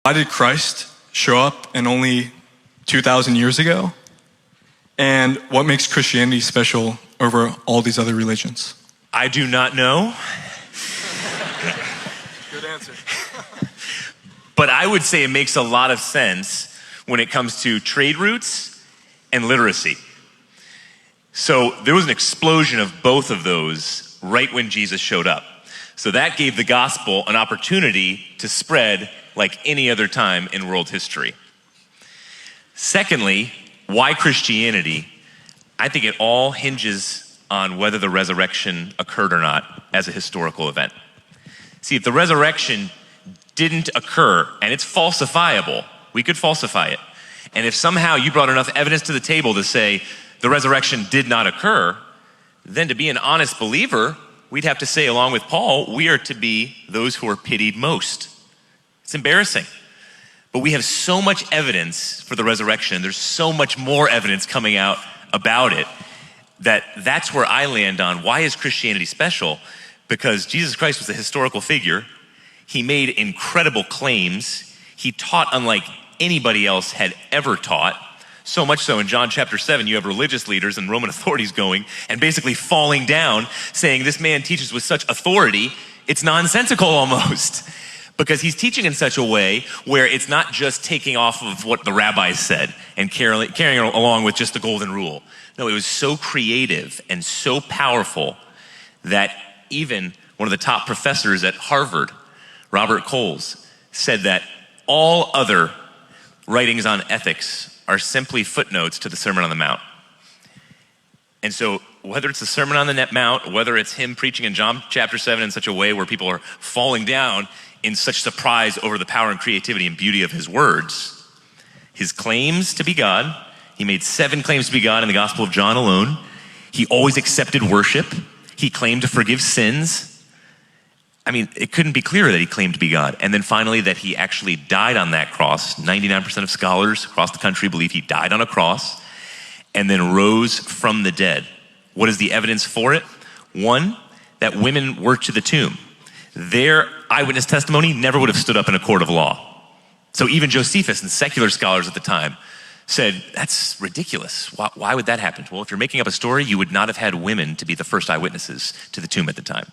Why did Christ show up and only 2,000 years ago? And what makes Christianity special over all these other religions? I do not know. Good answer. But I would say it makes a lot of sense when it comes to trade routes and literacy. So there was an explosion of both of those right when Jesus showed up. So that gave the gospel an opportunity to spread like any other time in world history. Secondly, why Christianity? I think it all hinges on whether the resurrection occurred or not as a historical event. See, if the resurrection didn't occur, and it's falsifiable, we could falsify it. And if somehow you brought enough evidence to the table to say the resurrection did not occur, then to be an honest believer, we'd have to say, along with Paul, we are to be those who are pitied most. It's embarrassing. But we have so much evidence for the resurrection. There's so much more evidence coming out about it that's where I land on why is Christianity special? Because Jesus Christ was a historical figure. He made incredible claims. He taught unlike anybody else had ever taught. So much so in John chapter 7, you have religious leaders and Roman authorities going and basically falling down, saying this man teaches with such authority, it's nonsensical almost. Because he's teaching in such a way where it's not just taking off of what the rabbis said and carrying it along with just the golden rule. No, it was so creative and so powerful that even one of the top professors at Harvard, Robert Coles, said that all other writings on ethics are simply footnotes to the Sermon on the Mount. And so whether it's the Sermon on the Mount, whether it's him preaching in John chapter 7 in such a way where people are falling down in such surprise over the power and creativity and beauty of his words, his claims to be God, he made 7 claims to be God in the Gospel of John alone. He always accepted worship. He claimed to forgive sins. I mean, it couldn't be clearer that he claimed to be God. And then finally, that he actually died on that cross. 99% of scholars across the country believe he died on a cross and then rose from the dead. What is the evidence for it? One, that women were to the tomb. Their eyewitness testimony never would have stood up in a court of law. So even Josephus and secular scholars at the time said, that's ridiculous. Why would that happen? Well, if you're making up a story, you would not have had women to be the first eyewitnesses to the tomb at the time.